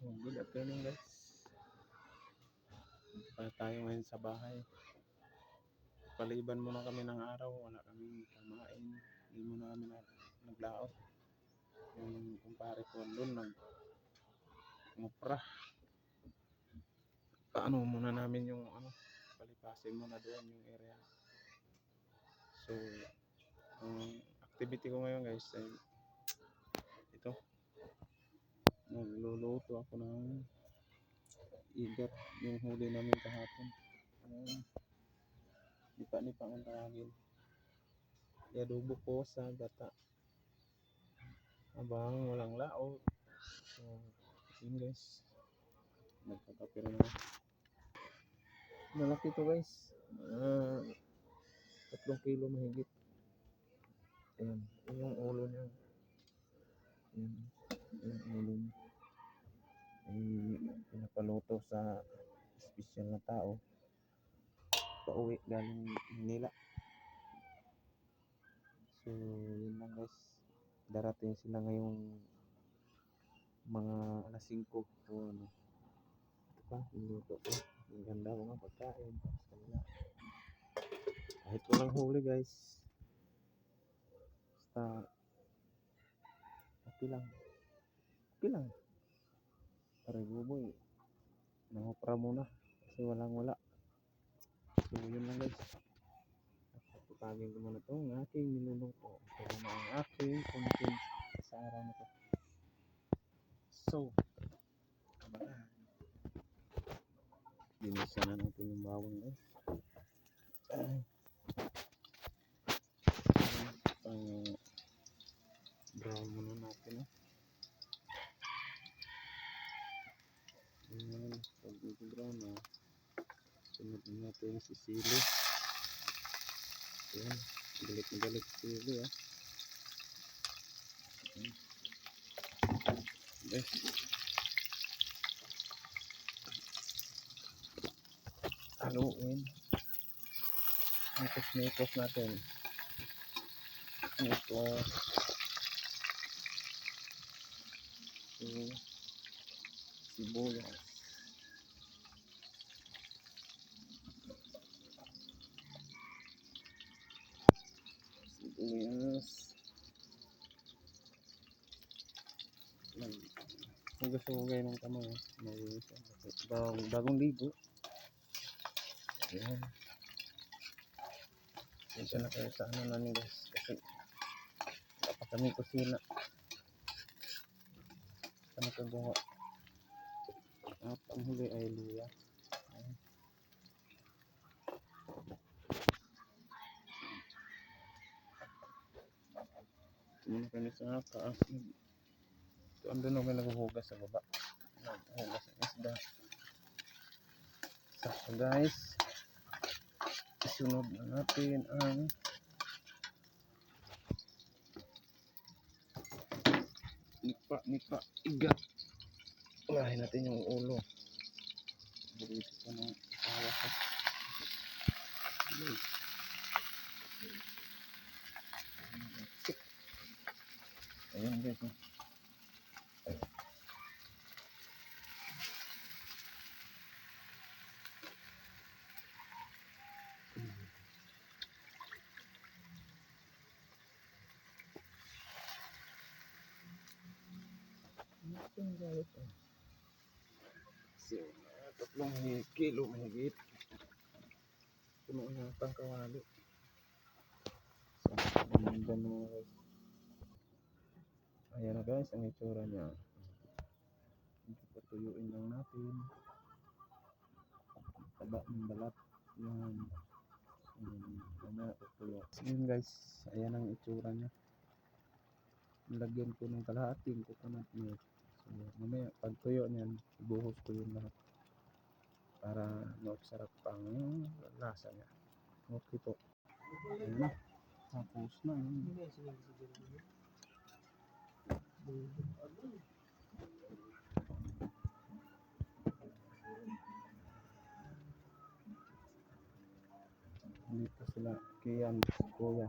Oh, good afternoon guys. Tayo ngayon sa bahay. Paliban muna kami ng araw, wala kami kumain. Hindi muna kami naglaot. Yung kumpare ko doon nagmupra. Paano muna namin yung palipasin muna doon yung area. So, ang activity ko ngayon guys ay ito. Nagluluto ako ng igat yung huli namin kahapon. Nipa-nipa ang tawagin. Iadubo ko sa gata. Abang walang laot. So, yun guys. Nagkakape rin ako. Malaki to guys. 3 kilo mahigit. Ayan. Yung ulo niya. Ayan. Yung ulo niya. Ay pinapaluto sa espesyal na tao. Pauwi galing Manila. So, yun lang guys. Darating sila ngayong mga alas 5 o ano. Ito pa, niluto ko. Ang ganda ko nga pagkain. Kahit walang huli guys. Basta okay lang. Okay lang. Pare-buboy. Nangopra muna. Kasi wala. So, yun lang guys. Pagpapagin ko muna ito. Ang aking niluluto. Ito na ang aking content sa araw na ito. So, kabahan. Binisa na natin yung bawang guys. Pang brown muna natin. Ayan. Pag brown na. Sunod na natin si sili. Ayan. Galit sili Guys. Haluin. Mikos natin. Mikos. So, sibuyas. Hugas-hugay ng kamay. Bagong ligo. Ayan. Dito na kayo sa namin guys. Kasi dapat kami kusina. Kami kagawa. At ang huli ay luya. Ayan. Ito muna kami sa taas. Ito andun naman naghuhugas sa baba. Naghuhugas ang isda. So guys, isunod na natin ang nipa igat. Ulahin natin yung ulo. Dito pa ng awa ko. Ayan guys. So, 3 kilo mahigit. Puno na ang kawali. So, ganda na guys. Ayan na guys, ang itsura niya. Patuyuin lang natin. Taba ng balat. Yan. So, yun guys, ayan ang itsura niya. Lagyan ko ng kalahating coconut milk. So, mamaya pag tuyo niyan, ibuhos ko yun lahat para masarap ang lasa niya. Okay po. Ayan na. Tapos na. Dito sila Kian, Kuya.